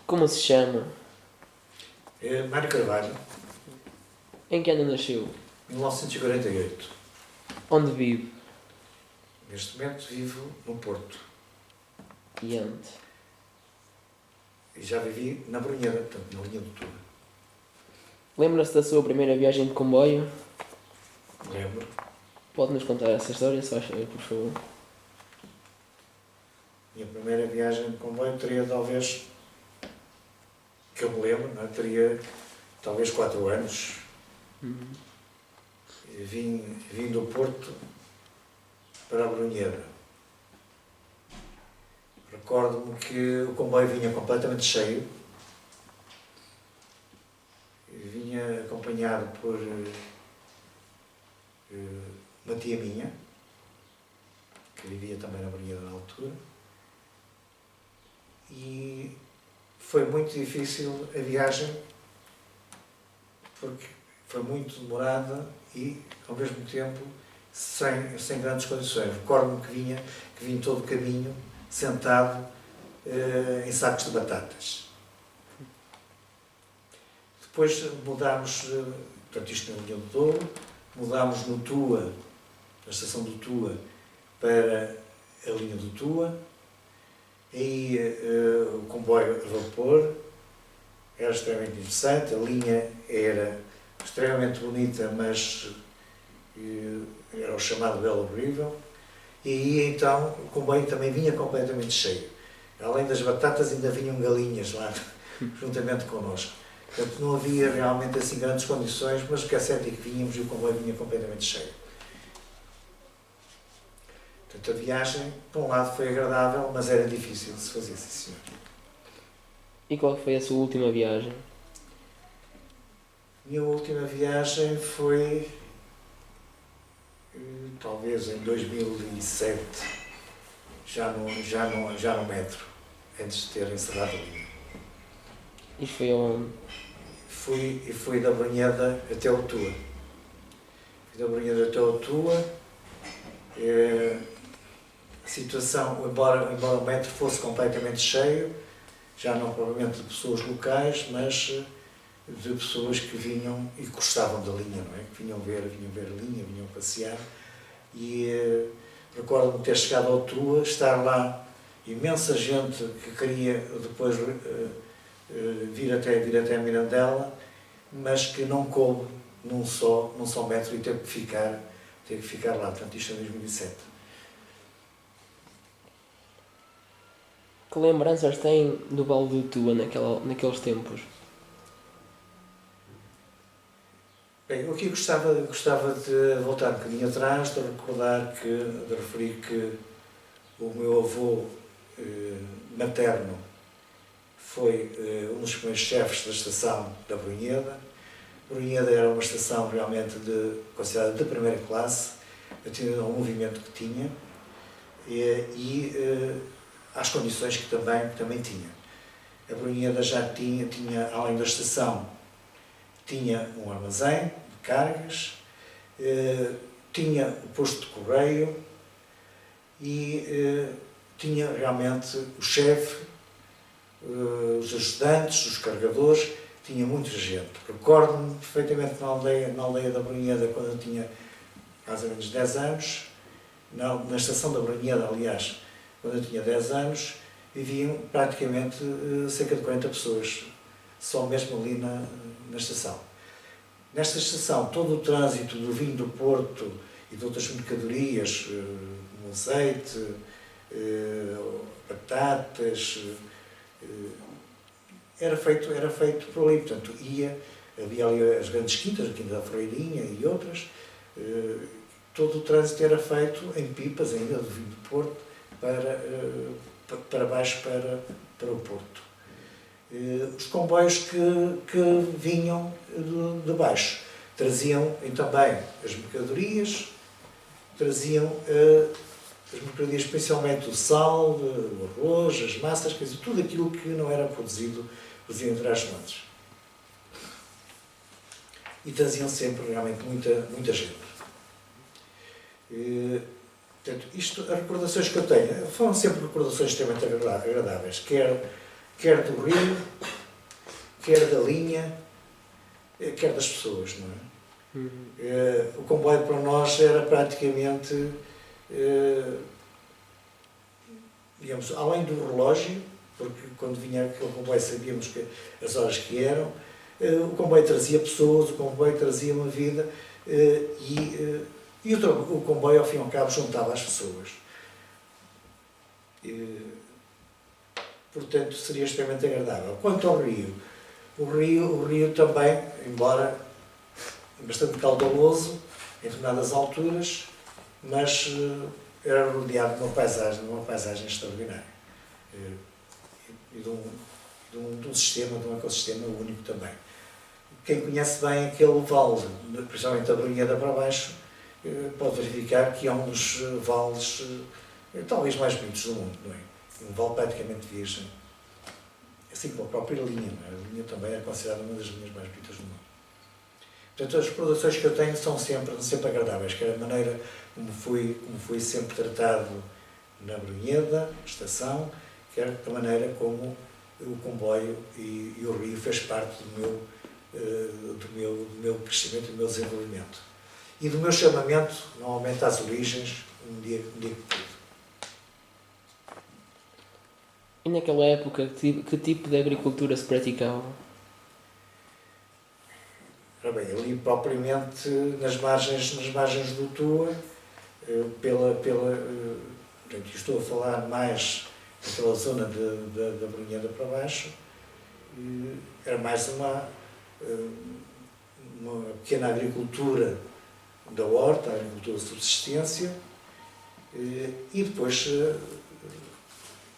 Como se chama? Mário Carvalho, Em que ano nasceu? 1948. Onde vive? Neste momento vivo no Porto. E antes? E já vivi na Brunheira, portanto, na linha do Tuga. Lembra-se da sua primeira viagem de comboio? Lembro. Pode-nos contar essa história, se faz favor, por favor. Minha primeira viagem de comboio teria talvez, que eu me lembro, não é? Teria talvez 4 anos. Vim do Porto para a Brunheira. Recordo-me que o comboio vinha completamente cheio. Vinha acompanhado por uma tia minha, que vivia também na Brunheira na altura. E foi muito difícil a viagem, porque foi muito demorada e, ao mesmo tempo, sem grandes condições. Recordo-me que vim todo o caminho sentado em sacos de batatas. Depois mudámos, portanto isto na linha do Douro, mudámos no Tua, na estação do Tua, para a linha do Tua. Aí o comboio a vapor era extremamente interessante, a linha era extremamente bonita, mas era o chamado Belo Horrível. E aí então o comboio também vinha completamente cheio. Além das batatas ainda vinham galinhas lá, juntamente connosco. Portanto não havia realmente assim grandes condições, mas o que é certo é que vínhamos e o comboio vinha completamente cheio. Portanto, a viagem, por um lado, foi agradável, mas era difícil de se fazer, sim, senhor. E qual foi a sua última viagem? Minha última viagem foi, talvez em 2007, já no metro, antes de ter encerrado a linha. Isto foi onde? Fui da Brunheda até o Tua. Fui da Brunheda até o Tua. A situação, embora o metro fosse completamente cheio, já não provavelmente de pessoas locais, mas de pessoas que vinham e gostavam da linha, não é? Que vinham ver a linha, vinham passear. E recordo-me ter chegado ao Tua, estar lá imensa gente que queria depois vir até Mirandela, mas que não coube num só metro e teve que ficar lá. Portanto, isto é 2007. Que lembranças tem do Vale do Tua naqueles tempos? Bem, eu aqui gostava de voltar um bocadinho atrás, de referir que o meu avô materno foi um dos primeiros chefes da estação da Brunheda. Brunheda era uma estação realmente considerada de primeira classe, atendendo ao movimento que tinha e às condições que também tinha. A Brunheda já tinha, além da estação, tinha um armazém de cargas, tinha o posto de correio e tinha realmente o chefe, os ajudantes, os carregadores, tinha muita gente. Recordo-me perfeitamente na aldeia da Brunheda, quando eu tinha mais ou menos 10 anos, na estação da Brunheda, aliás, quando eu tinha 10 anos, viviam praticamente cerca de 40 pessoas, só mesmo ali na estação. Nesta estação, todo o trânsito do vinho do Porto e de outras mercadorias, como azeite, batatas, era feito por ali. Portanto, havia ali as grandes quintas, a Quinta da Freirinha e outras, todo o trânsito era feito em pipas ainda do vinho do Porto para baixo, para o Porto. Os comboios que vinham de baixo traziam também as mercadorias, especialmente o sal, o arroz, as massas, quer dizer, tudo aquilo que não era produzido entre as montes. E traziam sempre realmente muita gente. Portanto, as recordações que eu tenho foram sempre recordações extremamente agradáveis, quer quer do rio, quer da linha, quer das pessoas, não é? O comboio para nós era praticamente, digamos, além do relógio, porque quando vinha aquele comboio sabíamos que as horas que eram, o comboio trazia pessoas, o comboio trazia uma vida e o comboio, ao fim e ao cabo, juntava as pessoas. Portanto, seria extremamente agradável. Quanto ao rio, o rio também, embora bastante caudaloso em determinadas alturas, mas era rodeado de uma paisagem extraordinária. E de um sistema, de um ecossistema único também. Quem conhece bem aquele vale, principalmente a Brunheda para baixo, pode verificar que é um dos vales talvez mais bonitos do mundo, não é? Um vale praticamente virgem. Assim como a própria linha, não é? A linha também é considerada uma das linhas mais bonitas do mundo. Portanto, as recordações que eu tenho são sempre agradáveis, quer a maneira como fui sempre tratado na Brunheda, estação, quer a maneira como o comboio e o rio fez parte do meu crescimento, do meu desenvolvimento. E do meu chamamento, normalmente, às origens, um dia que pude. E naquela época, que tipo de agricultura se praticava? Ora bem, ali propriamente nas margens do Tua, portanto, estou a falar mais daquela zona da Brunheda para baixo, era mais uma pequena agricultura da horta, a agricultura de subsistência, e depois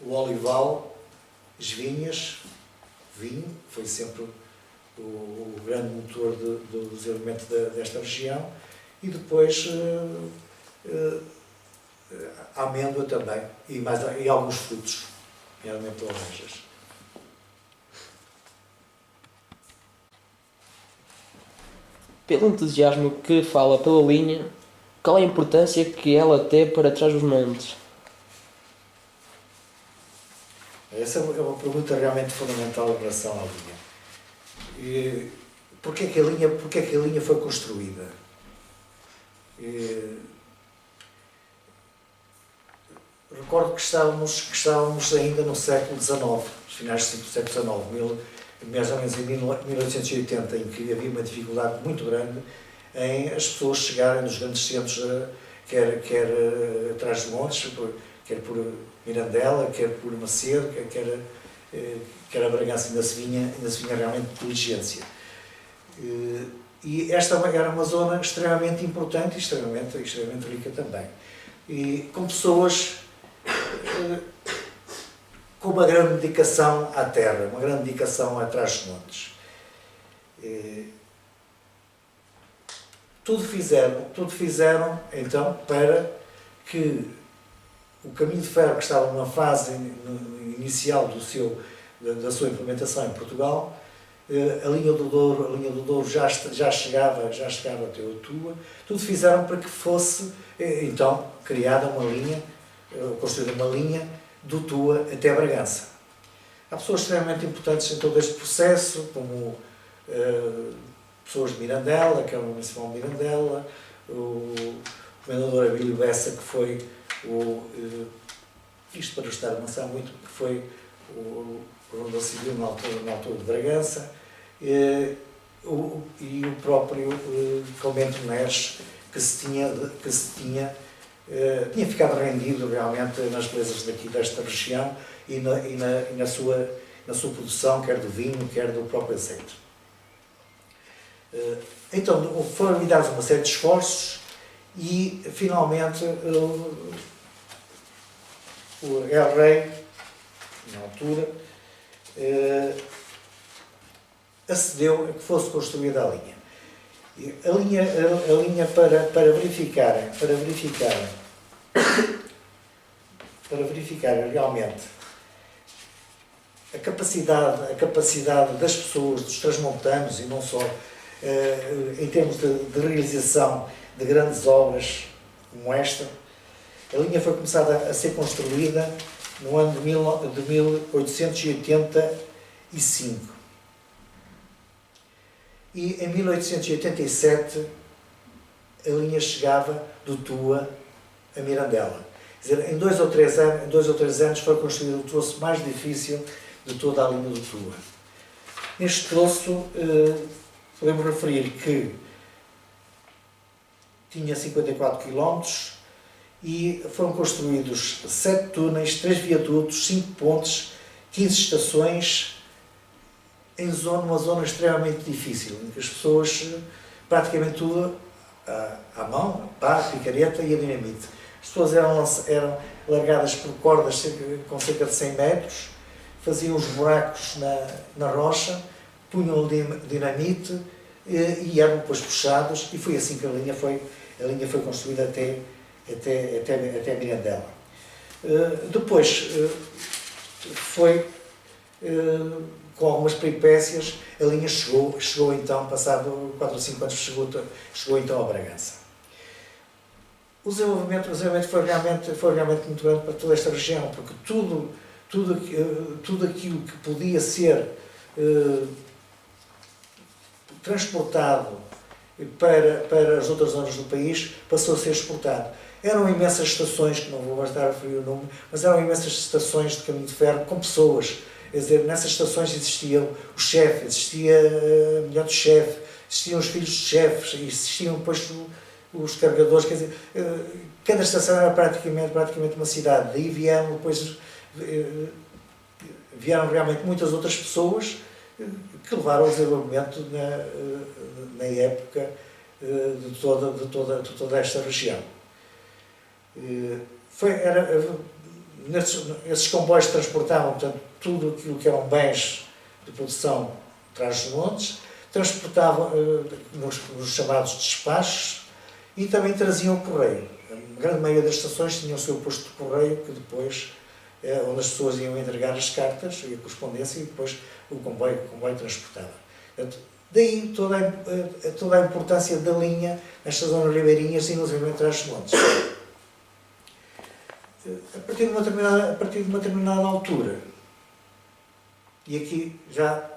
o olival, as vinhas, vinho, foi sempre o grande motor do desenvolvimento desta região, e depois a amêndoa também, e alguns frutos, nomeadamente laranjas. Pelo entusiasmo que fala pela linha, qual é a importância que ela tem para Trás-os-Montes? Essa é uma pergunta realmente fundamental em relação à linha. Porquê que a linha foi construída? Recordo que estávamos ainda no século XIX, nos finais do século XIX, mais ou menos em 1880, em que havia uma dificuldade muito grande em as pessoas chegarem nos grandes centros, quer atrás de montes, quer por Mirandela, quer por Macedo, quer a Bragança, ainda se vinha realmente de diligência. E esta era uma zona extremamente importante e extremamente rica também. E com pessoas com uma grande dedicação à terra, uma grande dedicação a Trás-os-Montes. Tudo fizeram então para que o caminho de ferro, que estava numa fase inicial da sua implementação em Portugal, a linha do Douro já chegava até o Tua, tudo fizeram para que fosse então criada uma linha, construída uma linha do Tua até Bragança. Há pessoas extremamente importantes em todo este processo, como pessoas de Mirandela, a Câmara Municipal de Mirandela, o comendador Abílio Bessa, que foi isto para estar a avançar muito, que foi o governador civil na altura de Bragança, e o próprio Clemente Neres, que tinha ficado rendido realmente nas belezas desta região e na sua produção, quer do vinho, quer do próprio azeite. Então, foram dados uma série de esforços e, finalmente, o El-Rei, na altura, acedeu a que fosse construída a linha. A linha para verificarem realmente a capacidade das pessoas, dos transmontanos, e não só, em termos de realização de grandes obras como esta. A linha foi começada a ser construída no ano de 1885. E em 1887 a linha chegava do Tua a Mirandela. Quer dizer, em 2 ou 3 anos foi construído o troço mais difícil de toda a linha do Tua. Neste troço, podemos referir que tinha 54 km e foram construídos 7 túneis, 3 viadutos, 5 pontes, 15 estações, em uma zona extremamente difícil, em que as pessoas, praticamente tudo à mão, pá, picareta e a dinamite. As pessoas eram largadas por cordas com cerca de 100 metros, faziam os buracos na rocha, punham dinamite e eram depois puxados, e foi assim que a linha foi construída até Mirandela. Depois foi, com algumas peripécias, a linha chegou então, passado 4 ou 5 anos, chegou então a Bragança. O desenvolvimento foi realmente muito grande para toda esta região, porque tudo aquilo que podia ser transportado para as outras zonas do país passou a ser exportado. Eram imensas estações, que não vou bastar a referir o número, mas eram imensas estações de caminho de ferro com pessoas. Quer dizer, nessas estações existiam o chefe, existia a mulher do chefe, existiam os filhos dos chefes, existiam depois os carregadores. Quer dizer, cada estação era praticamente uma cidade. Daí vieram realmente muitas outras pessoas que levaram ao desenvolvimento na época de toda esta região. Esses comboios transportavam, portanto, tudo aquilo que eram bens de produção atrás dos montes, transportavam nos chamados despachos e também traziam o correio. A grande maioria das estações tinham o seu posto de correio, que depois, onde as pessoas iam entregar as cartas e a correspondência, e depois o comboio transportava. Portanto, daí toda a importância da linha nestas zonas ribeirinhas e nos atrás dos montes. A partir de uma determinada altura, e aqui já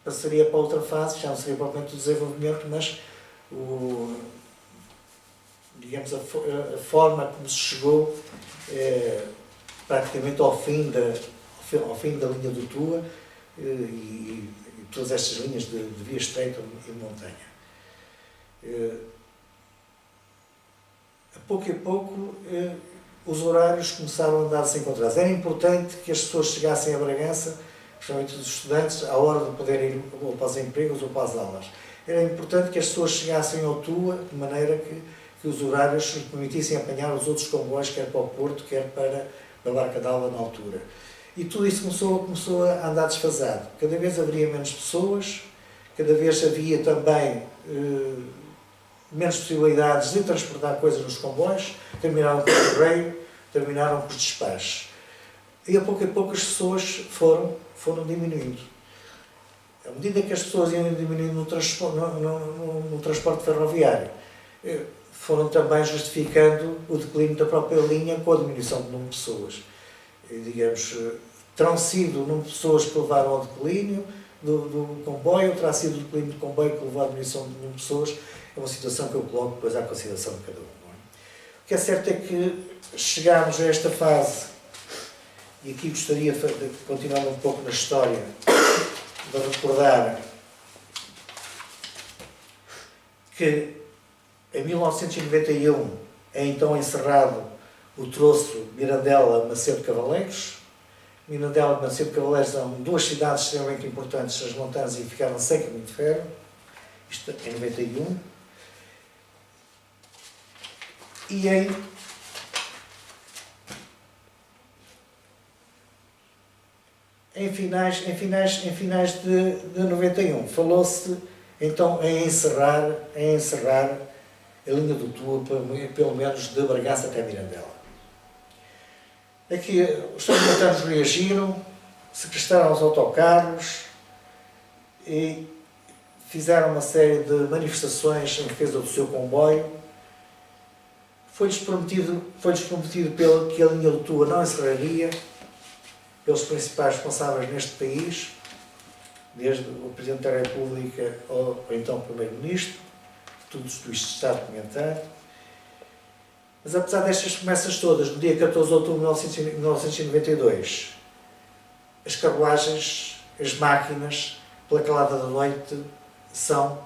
passaria para outra fase, já não seria propriamente o desenvolvimento, mas a forma como se chegou praticamente ao fim da linha do Tua e todas estas linhas de via estreita e de montanha. A pouco os horários começaram a andar desencontrados. Era importante que as pessoas chegassem a Bragança, principalmente os estudantes, à hora de poderem ir ou para os empregos ou para as aulas. Era importante que as pessoas chegassem ao Tua, de maneira que os horários lhes permitissem apanhar os outros comboios, quer para o Porto, quer para a Barca d'Alva na altura. E tudo isso começou a andar desfasado. Cada vez haveria menos pessoas, cada vez havia também menos possibilidades de transportar coisas nos comboios, terminaram com o correio, terminaram com os despachos. E a pouco as pessoas foram diminuindo. À medida que as pessoas iam diminuindo no transporte ferroviário, foram também justificando o declínio da própria linha com a diminuição do número de pessoas. E, digamos, terão sido o número de pessoas que levaram ao declínio do comboio, terá sido o declínio do comboio que levou à diminuição do número de pessoas. É uma situação que eu coloco depois à consideração de cada um. Não é? O que é certo é que chegámos a esta fase, e aqui gostaria de continuar um pouco na história, de recordar que em 1991 é então encerrado o troço Mirandela-Macedo de Cavaleiros. Mirandela e Macedo de Cavaleiros são duas cidades extremamente importantes das montanhas e ficaram sem caminho de ferro. Isto em 91. E em finais de 91 falou-se então em encerrar a linha do Tua, pelo menos de Bragança até Mirandela. Aqui os transmontanos reagiram, sequestraram os autocarros e fizeram uma série de manifestações em defesa do seu comboio. foi-lhes prometido que a linha do Tua não encerraria, pelos principais responsáveis neste país, desde o Presidente da República ou então o Primeiro-Ministro, tudo isto está documentado. Mas apesar destas promessas todas, no dia 14 de outubro de 1992, as carruagens, as máquinas, pela calada da noite, são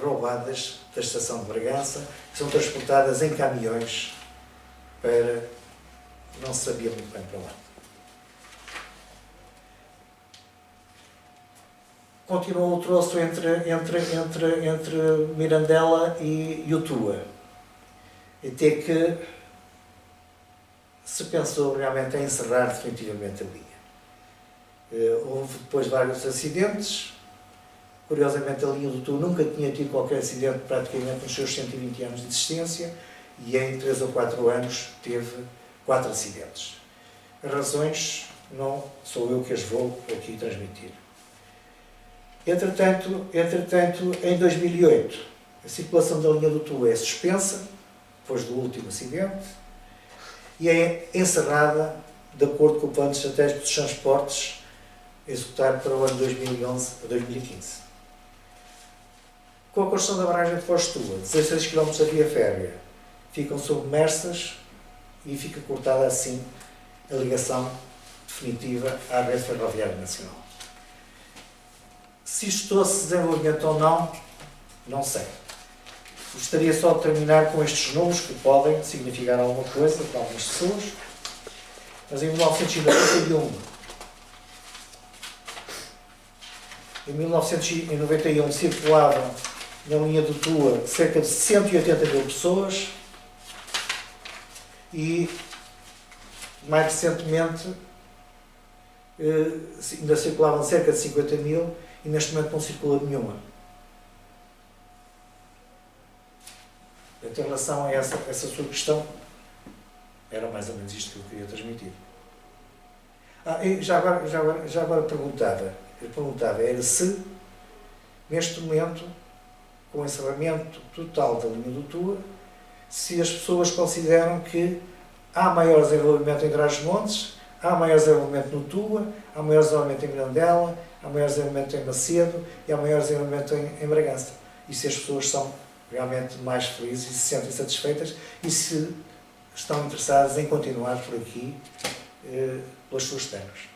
roubadas da estação de Bragança, são transportadas em caminhões para não se sabia muito bem para lá. Continuou o troço entre Mirandela e Tua. Até que se pensou realmente em encerrar definitivamente a linha. Houve depois vários acidentes. Curiosamente, a linha do Tua nunca tinha tido qualquer acidente praticamente nos seus 120 anos de existência e em 3 ou 4 anos teve 4 acidentes. As razões não sou eu que as vou aqui transmitir. Entretanto, em 2008, a circulação da linha do Tua é suspensa, depois do último acidente, e é encerrada de acordo com o plano estratégico dos transportes executado para o ano 2011 a 2015. Com a construção da barragem de Foz de Tua, 16 km da via férrea ficam submersas e fica cortada assim a ligação definitiva à rede ferroviária nacional. Se isto trouxe desenvolvimento ou não, não sei. Gostaria só de terminar com estes números que podem significar alguma coisa para algumas pessoas. Mas em 1991 circulavam na linha do Tua cerca de 180 mil pessoas e mais recentemente ainda circulavam cerca de 50 mil e neste momento não circula nenhuma. Em relação a essa sua questão, era mais ou menos isto que eu queria transmitir. E já agora perguntava era se, neste momento, com o encerramento total da linha do Tua, se as pessoas consideram que há maior desenvolvimento em Trás-os-Montes, há maior desenvolvimento no Tua, há maior desenvolvimento em Mirandela, há maior desenvolvimento em Macedo e há maior desenvolvimento em Bragança. E se as pessoas são realmente mais felizes e se sentem satisfeitas e se estão interessadas em continuar por aqui pelas suas terras.